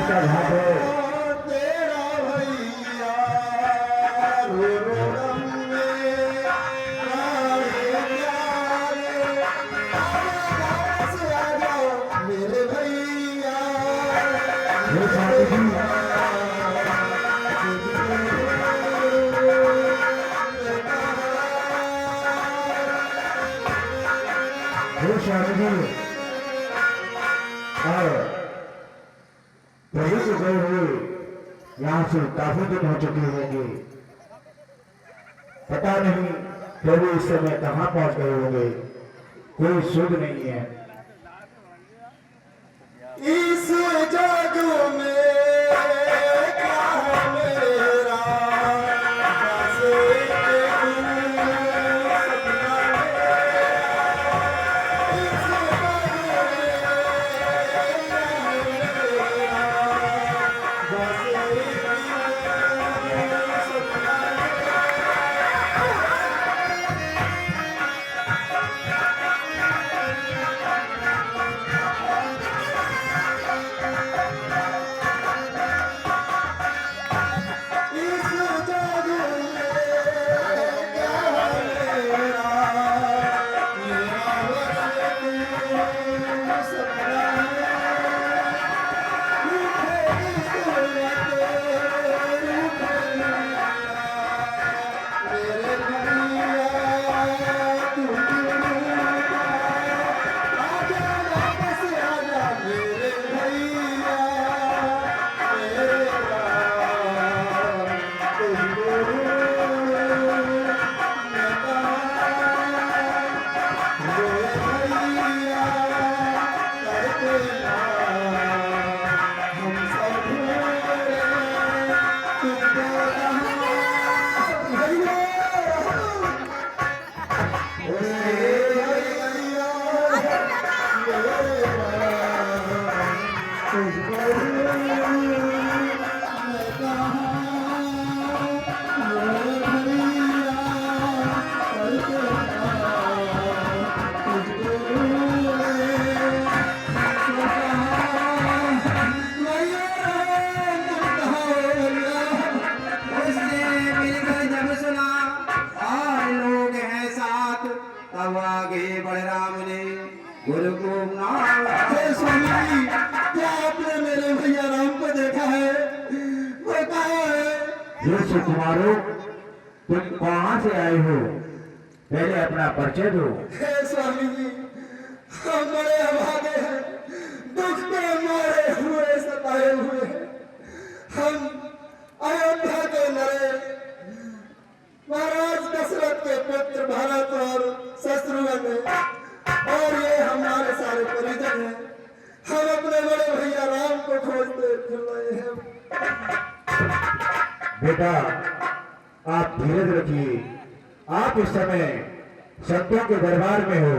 का घाट है। प्रभु को गए हुए यहाँ से काफी दिन हो चुके होंगे, पता नहीं प्रभु इस समय कहाँ पहुंच गए होंगे, कोई सुध नहीं है। इस जग में ये सुकुमारो, तुम कहाँ से आए हो? पहले अपना परिचय दो। हे स्वामी जी, हम बड़े अभागे हैं, दुख के मारे हुए सताए हुए हैं। हम अयोध्या के नरेश महाराज दशरथ के पुत्र भरत और शत्रुघ्न हैं, और ये हमारे सारे परिजन हैं। हम अपने बड़े भैया राम को खोजते फिर रहे हैं। बेटा, आप धीरज रखिए। आप इस समय संतों के दरबार में हो,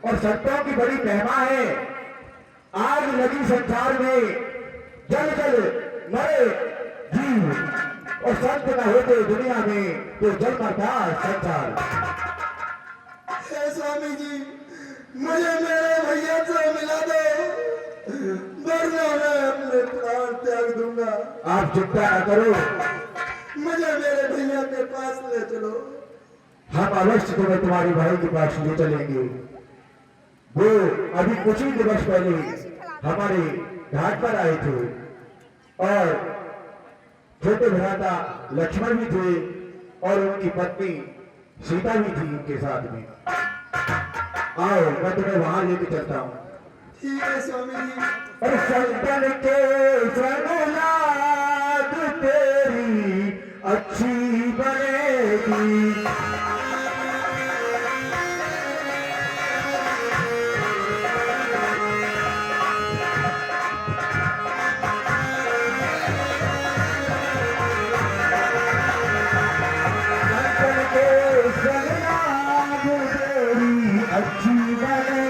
और संतों की बड़ी महिमा है। आग लगी संसार में, जल जल मरे जीव, और संत न होते दुनिया में तो जल मरता संसार। हे स्वामी जी, मुझे मेरे भैया से मिला दो, वरना मैं अपने प्राण त्याग दूंगा। आप चिंता न करो, मुझे मेरे भैया के पास ले चलो। हम अवश्य तुम्हें तुम्हारे भाई के पास ले चलेंगे। वो अभी कुछ ही दिवस पहले हमारे घाट पर आए थे, और छोटे भ्राता लक्ष्मण भी थे, और उनकी पत्नी सीता भी थी उनके साथ में। आओ, मैं तुम्हें वहां लेके चलता हूँ। ठीक है स्वामी जी। और संतन के सनलाद तेरी अच्छी बनेगी। संतन के सनलाद तेरी अच्छी बने।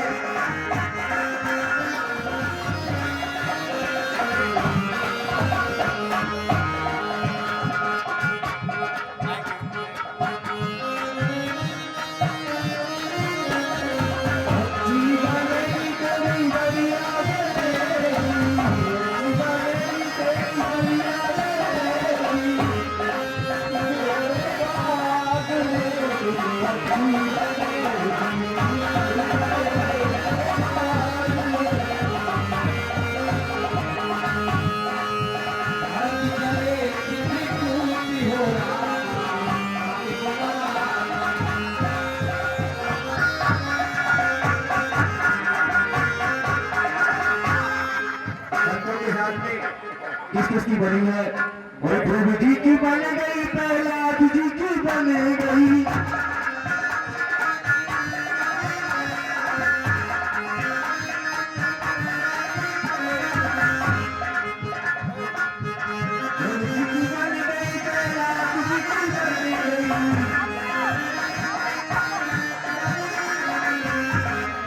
किस किसकी बनी है? प्रभु जी की बन गई, प्रहलाद जी की बन गई।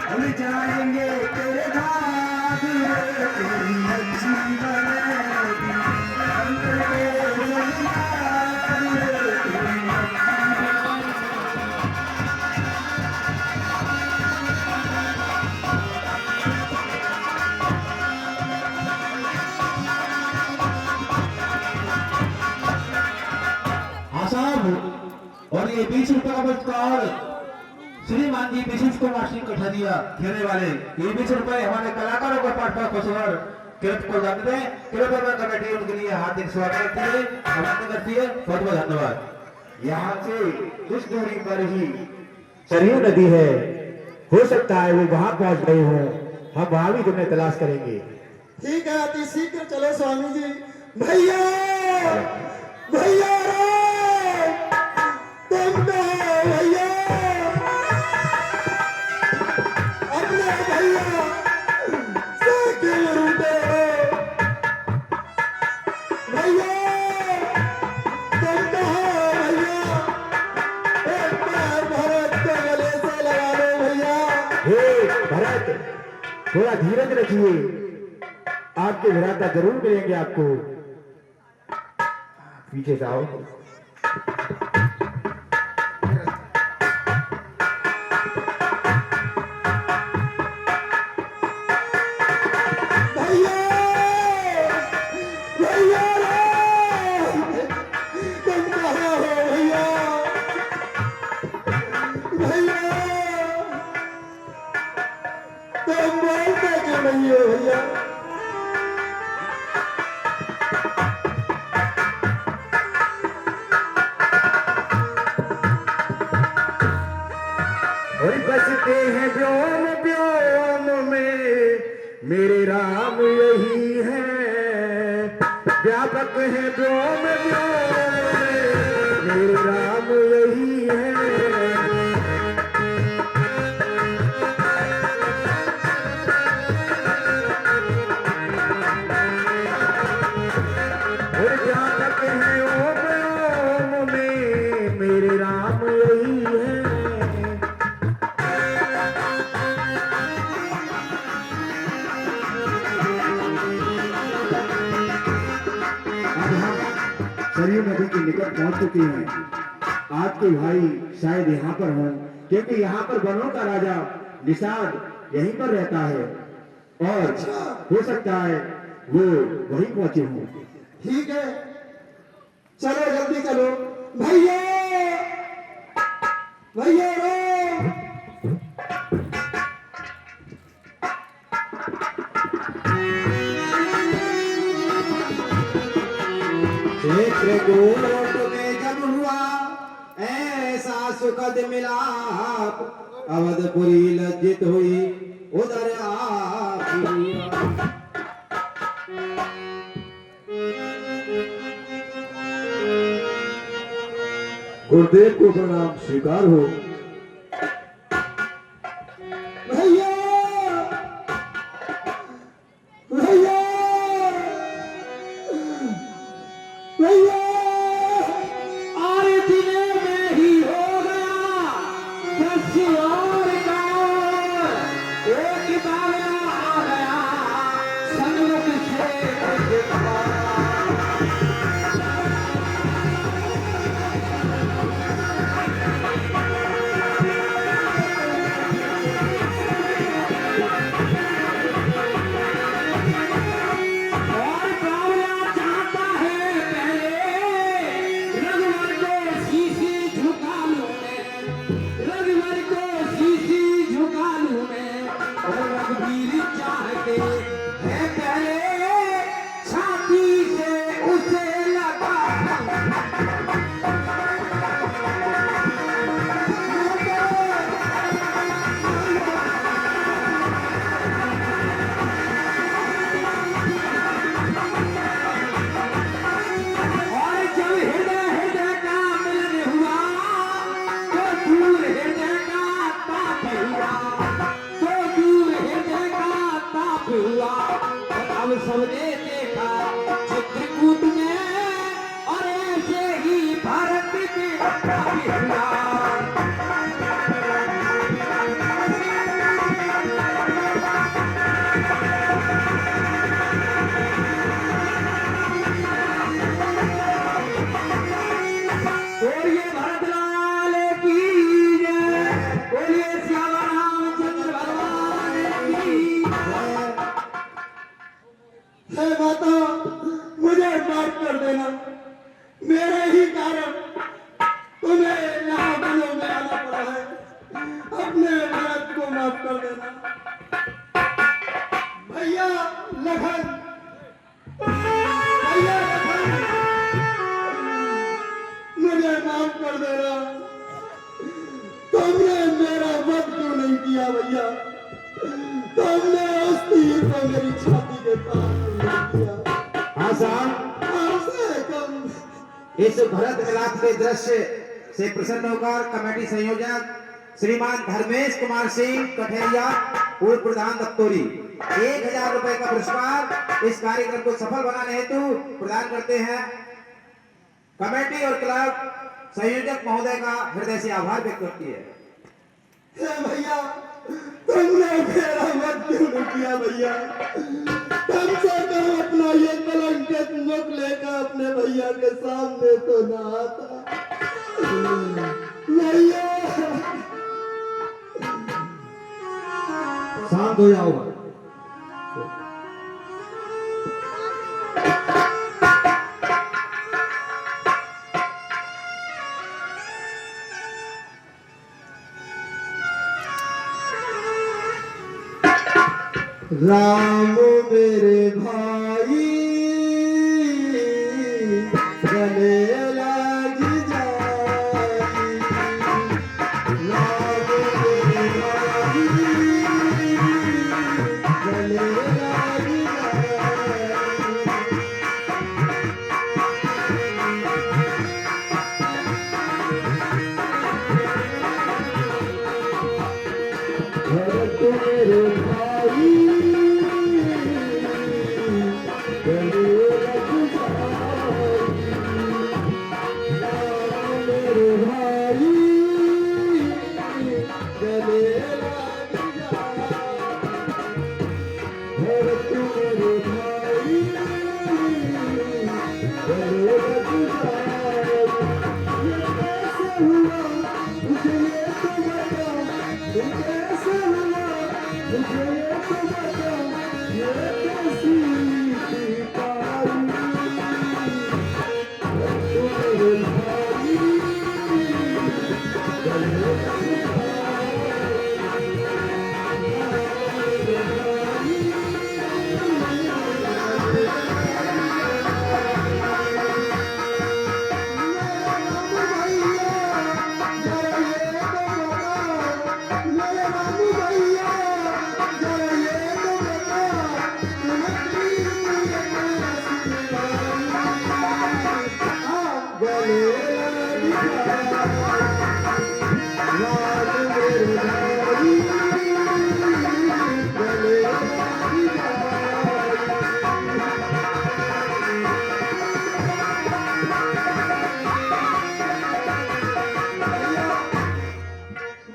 हम जाएंगे तेरे घाट तेरी अच्छी बनेगी। और ये 20 रुपए का पुरस्कार श्रीमान जी विशिष्ट कुमार सिंह कठारिया खेलने वाले। ये 20 रुपए हमारे कलाकारों को पाठा खुशवर किरत को जाते हैं। कृपया कमेटी उनके लिए हार्दिक स्वागत करती है, अभिनंदन करती है। बहुत बहुत धन्यवाद। यहाँ से कुछ दूरी पर ही सरयू नदी है, हो सकता है वो वहां पहुंच गए हो। हम वहां भी तुम्हें तलाश करेंगे। ठीक है, अति शीघ्र चलो स्वामी जी। भैया भैया तुम तो भैया अपने भैया से क्यों रूठे हो? भैया तुम तो भैया एक बार भरत के गले से लगा दो भैया। हे भरत, थोड़ा धीरज रखिए, आपके विराता जरूर मिलेंगे आपको। पीछे से आओ। मेरे राम यही है, व्यापक है व्योम व्योम में, मेरे राम यही है। और व्यापक है ओम ओम में, मेरे राम यही है। अब हम सरयू नदी के निकट पहुंच चुके हैं। आपके भाई शायद यहाँ पर हों, क्योंकि यहाँ पर वनों का राजा निषाद यहीं पर रहता है और हो सकता है वो वहीं पहुंचे हों। ठीक है, चलो जल्दी चलो। भैया भैया रो। चित्रकूट में जब हुआ ऐसा सुखद मिलाप, अवधपुरी लज्जित हुई उधर आप गुरुदेव को प्रणाम स्वीकार हो। भैया भैया भैया आरती में ही हो गया दस और का एक बावला आ गया सन्मुख से देखा। और बावला चाहता है पहले रघुवर को शीशी झुका लूं मैं, रघुवर को शीशी झुका लूं मैं, और रघुवीर चाहते हैं पहले छाती से उसे लगा। और जब हृदय हृदय का मिलन हुआ तो दूर हृदय का ताप हुआ, तो दूर हृदय का ताप हुआ। और अब सबने देखा चित्रकूट में और ऐसे ही भारत में ताप हुआ। बोलिए भरतलाल की जय, बोलिए श्यामा रामचंद्र भगवान की जय। हे माता, मुझे माफ कर देना। मेरे ही कारण तुम्हें यहाँ वनों में आना पड़ा है। अपने व्रत को माफ कर देना। भैया लखन, भैया लखन, मुझे माफ कर देना। तुमने मेरा वध क्यों नहीं किया भैया? तुमने उस तीर को मेरी छाती के पास नहीं किया। हाँ साहब, हमसे कम। इस भरत मिलाप के दृश्य से प्रसन्न होकर कमेटी संयोजक श्रीमान धर्मेश कुमार सिंह कठेरिया पूर्व प्रधान दफ्तरी 1000 रुपए का पुरस्कार इस कार्यक्रम को सफल बनाने हेतु प्रदान करते हैं। कमेटी और क्लब संयोजक महोदय का हृदय से आभार व्यक्त करती है। हे भैया, तुमने मेरा वध क्यों नहीं किया भैया? तुमसे कम अपना ये कलंकित मुख लेकर अपने भैया के सामने तो ना आता भैया। शांत हो जाओ। राम मेरे भाई गले लग जाई। राम मेरे भाई गले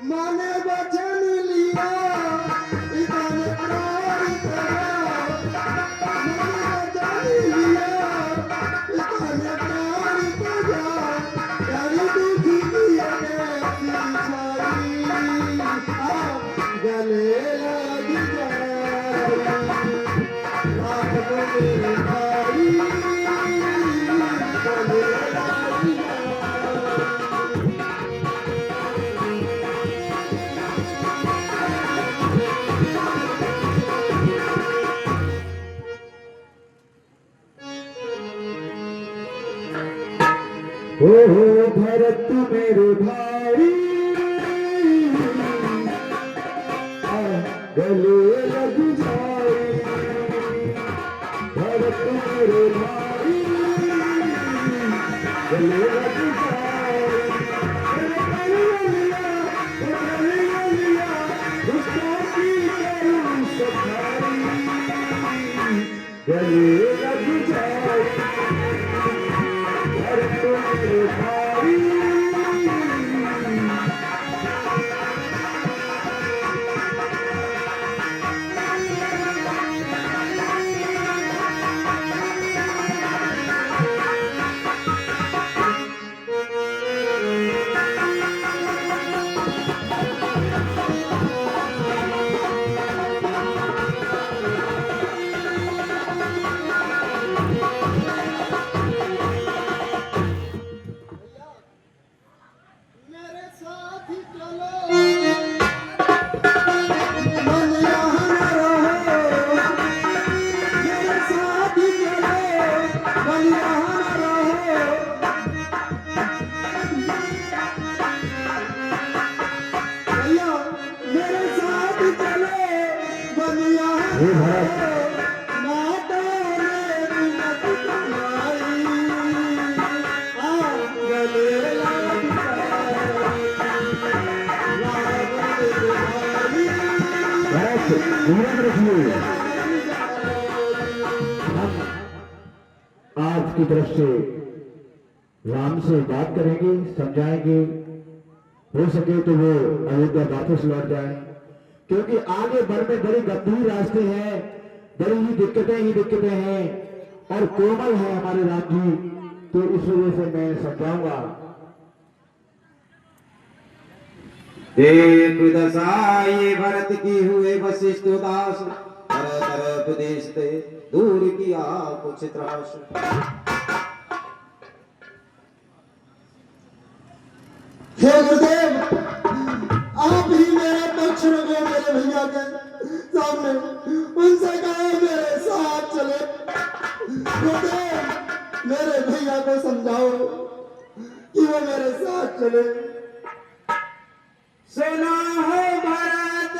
माने वचन लिया इतने प्यार तेरा माने वचन लिया इतने प्यार तेरा तेरी दुखी किए छाई गले लग जाई रात को मेरे भाई गले लग जाई हो भरत मेरे भाई गले लग जाए भरत मेरे भाई गले लग जाए गले लग जाए भरत मेरे भाई मेरे साथ ही चलो मन यहाँ न रहो मेरे साथ ही चलो मन यहाँ न रहो भैया मेरे साथ ही चलो मन यहाँ न रहो माता ने मत तुम्हारी गले लग बस ध्यान रखिए हम आपकी तरफ से राम से बात करेंगे समझाएंगे हो सके तो वो अयोध्या वापस लौट जाए क्योंकि आगे बढ़ने बड़ी गंभीर रास्ते हैं बड़ी ही दिक्कतें हैं और कोमल है हमारे राम जी तो इस वजह से मैं समझाऊंगा देख दशा ये भरत की हुए वशिष्ठ उदास तरह तरह प्रदेश से दूर किया कुछ त्रास हे गुरुदेव आप ही मेरा पक्ष रखो मेरे भैया के सामने उनसे कहो मेरे साथ चले गुरुदेव मेरे भैया को समझाओ कि वो मेरे साथ चले सुना हो भरत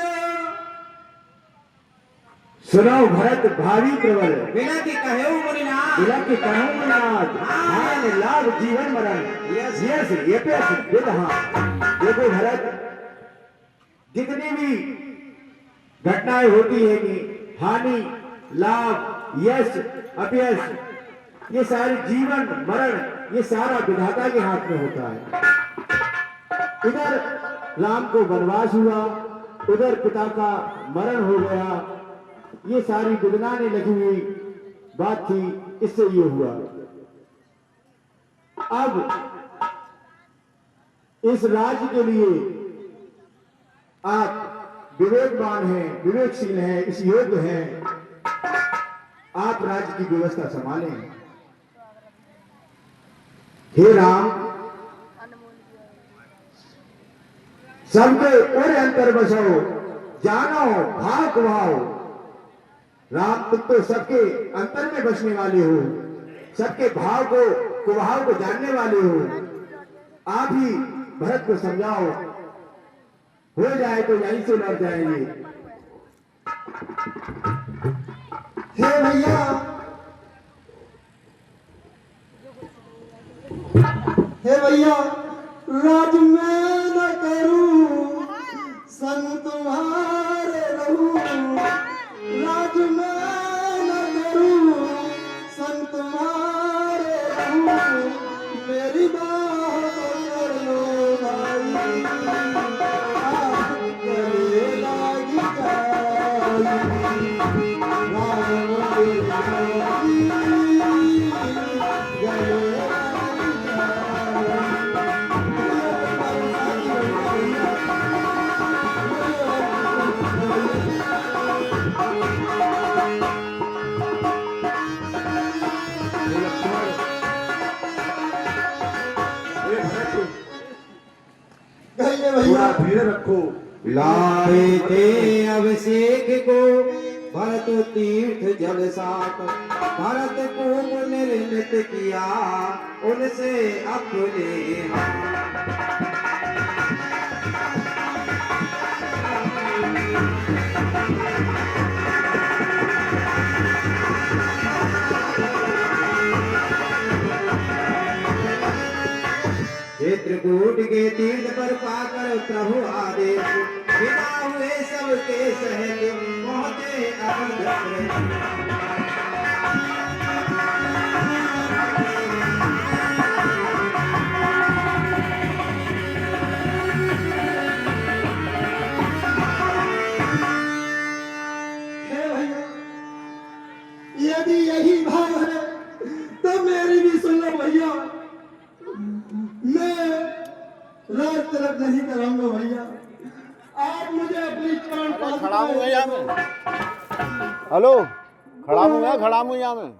सुनाओ भरत भावी प्रबल बिना की कहे मुनिनाथ बिना के कहूँ नाथ हाँ लाभ जीवन मरण Yes. यस यपेस वेद हाँ देखो भरत जितनी भी घटनाएं होती है कि हानि लाभ यश अपयश ये सारे जीवन मरण ये सारा विधाता के हाथ में होता है इधर राम को वनवास हुआ उधर पिता का मरण हो गया ये सारी गुदनाने लगी हुई बात थी इससे ये हुआ अब इस राज्य के लिए आप विवेकवान हैं विवेकशील हैं इस योग्य हैं आप राज्य की व्यवस्था संभालें हे राम सबके और अंतर बसो जानो भाव कुभाओ राम तुम तो सबके अंतर में बसने वाले हो सबके भाव को कुभाव को जानने वाले हो आप ही भरत को समझाओ हो जाए तो यहीं से लौट जाएंगे हे भैया हे भैया, राज मैं न करूं, संग तुम्हारे रहूं। राज मैं न करूं, संग तुम्हारे रहूं। मेरी बात कर लो भाई, आप गले लागी जाई। राम गले लागी, गले गए भैया। धीरे रखो। लाए थे अभिषेक को भरत तीर्थ जल साथ, भरत को निर्मित किया उनसे अपने हाथ। चित्रकूट के तीर्थ पर पाकर प्रभु आदेश, विदा हुए सबके सहित पहुंचे अवध। हे भैया, यदि यही भाव है तो मेरी भी सुन लो भैया। मैं राज तरफ नहीं कराऊंगा भैया। आप मुझे अपनी चरण खड़ा हूँ यहाँ में। हेलो, खड़ा हूँ मैं, खड़ा हूँ यहाँ में।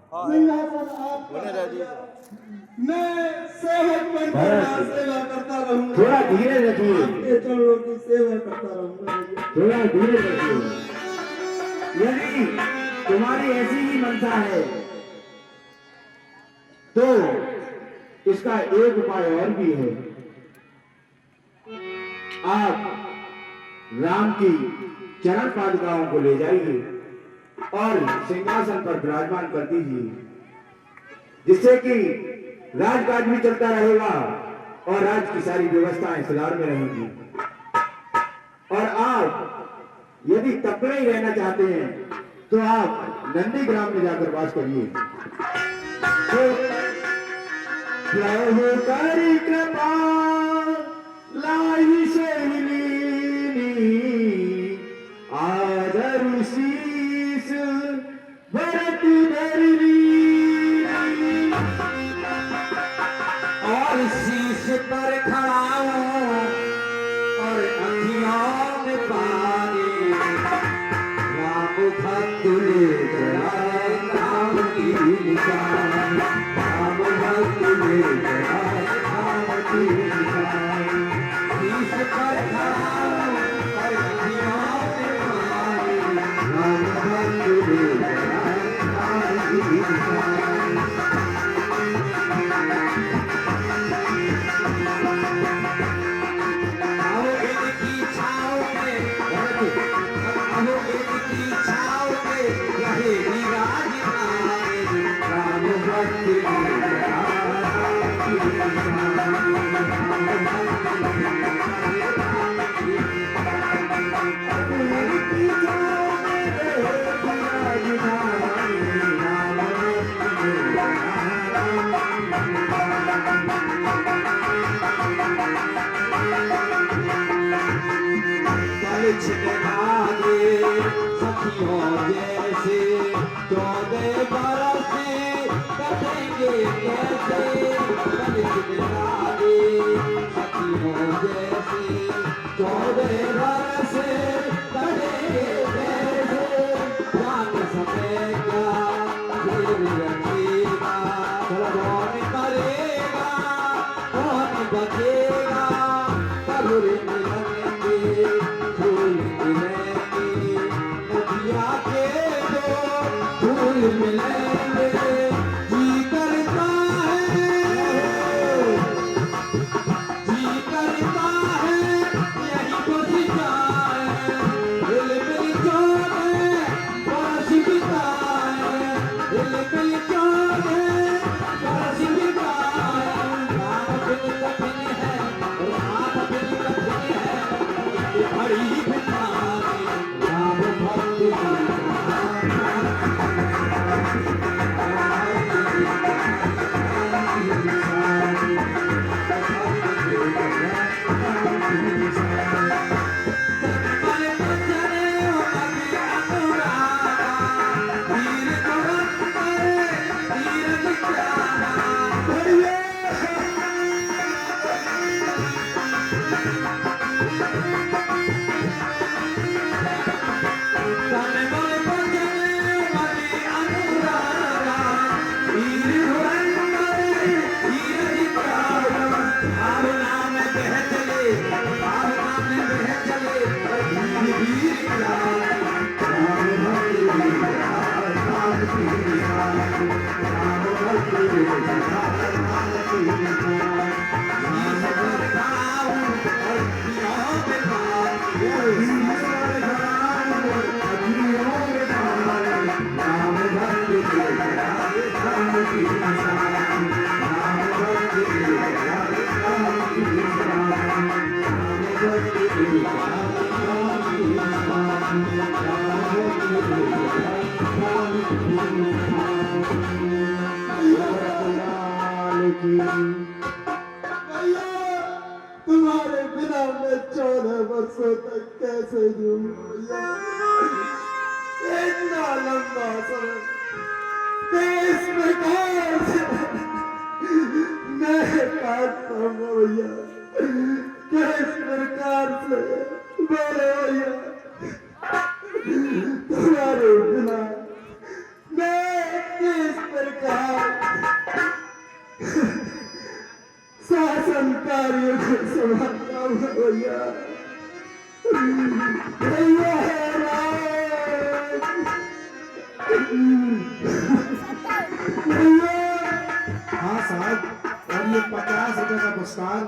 मैं सेवक बनकर सेवा करता रहूंगा। थोड़ा धीरे रखिए। आपके चरणों की सेवा करता रहूंगा भैया। थोड़ा धीरे रखिए। यदि तुम्हारी ऐसी ही मनसा है तो इसका एक उपाय और भी है। आप राम की चरण पादुकाओं को ले जाइए और सिंहासन पर विराजमान कर दीजिए, जिससे कि राजकाज भी चलता रहेगा और राज की सारी व्यवस्थाएं सुधार में रहेंगी। और आप यदि तकड़े ही रहना चाहते हैं तो आप नंदी ग्राम में जाकर वास करिए। प्रभु करी कृपा लाई शैलीनी, आदर शीस भरत धरनी। और शीश पर खड़ा हूँ और अखियों में पानी, राम भक्त ले गया राम की निशान, राम भक्त ले गया राम की निशान। शीश पर खड़ा हूँ और अखियों में पानी, राम भक्त ले गया राम की निशान। आओ इनकी छाँव में, आओ इनकी छाँव में रहेगी राजधानी, राम भक्त ले गया राम की सखियों जैसे 14 बरस कटेंगे कैसे, सखियों जैसे 14 बरस कटेंगे कैसे। जान समय का देव रखेगा, कौन मरेगा कौन बचेगा, कबूर मिलेंगे फूल मिलेंगे, नदिया के दो फूल मिलेंगे। जी करता है, जी करता है यही बस जाए, दिल मिल जाए बरस बिताए, दिल मिल जाए बरस बिताए। राम भैया तुम्हारे बिना मैं 14 वर्षों तक कैसे जीऊं भैया। इतना लंबा समय किस प्रकार से मैं काटता हूँ भैया, किस प्रकार से बोले भैया। तुम्हारे बिना मैं किस प्रकार शासन कार्यों को संभालता हूँ भैया। भैया हाँ साहब, और ये 50 रुपए का पुरस्कार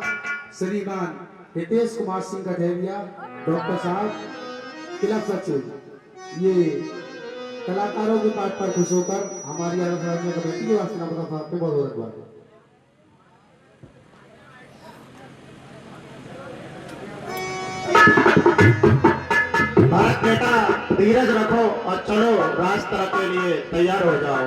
श्रीमान हितेश कुमार सिंह कठेरिया, डॉक्टर साहब क्लब सचिव। ये कलाकारों के पाठ पर खुश होकर हमारी आराधना कमेटी के वास्ते नम्रता साहब पे बहुत बहुत धन्यवाद। भारत बेटा धीरज रखो और चलो रास्ता के लिए तैयार हो जाओ।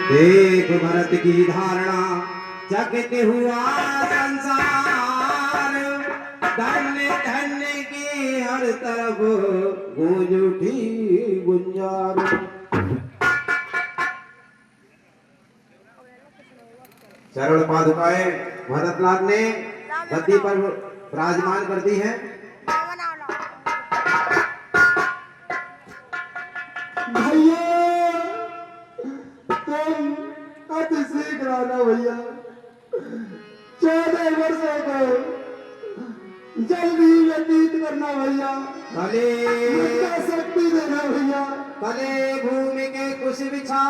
देख भरत की धारणा जगत हुआ संसार, धन्य धन्य की हर तरफ गूंज उठी गुंजार। चरण पादुकाएं भरतनाथ ने गद्दी पर विराजमान कर दी है। भैया तुम अति शीघ्र आना भैया। 14 वर्षों को जल्दी व्यतीत करना भैया। मुझको शक्ति देना भैया। कले भूमि के कुश बिछा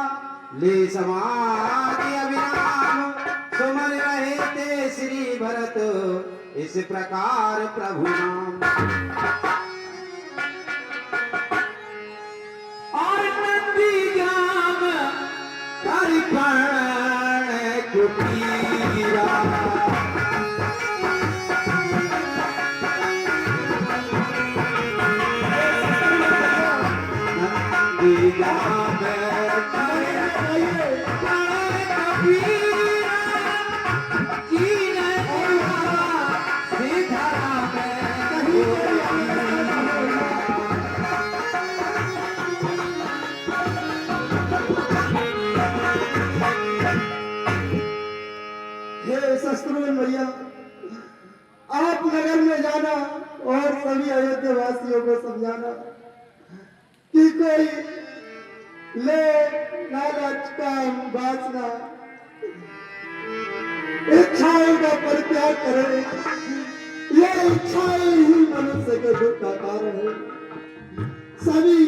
ले समाज अभिराम, सुमन रहे ते श्री भरत इस प्रकार प्रभु नाम। और नंदी ग्राम हरिपण कुटीरा, नंदी ग्राम शत्रुघ्न भैया आप नगर में जाना और सभी अयोध्या वासियों को समझाना कि कोई ले लालच काम वासना इच्छाओं का परित्याग करे। यह इच्छाएं ही मनुष्य के दुख का कारण है। सभी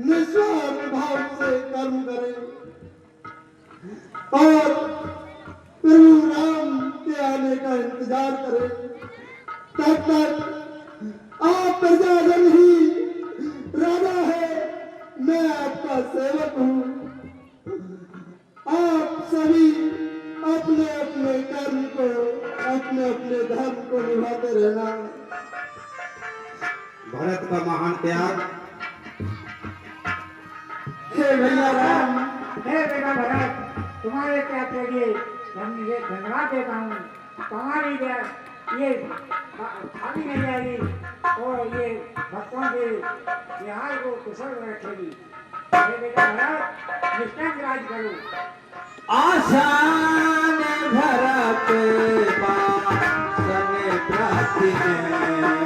निस्वार्थ भाव से कर्म करें और प्रभु राम के आने का इंतजार करें। तब तक आप प्रजाजन ही राजा है, मैं आपका सेवक हूँ। आप सभी अपने अपने कर्म को, अपने अपने धर्म को निभाते रहना। भरत का महान त्याग। हे भैया राम, हे बेटा भरत, तुम्हारे क्या चाहिए? हम ये धन्यवाद देता हूँ। तुम्हारी ये खाली नहीं जाएगी और ये भक्तों के बिहार को कुशल रखेगी। हे बेटा भरत, निष्ठा राज करो। आसान भरत बासन प्राति में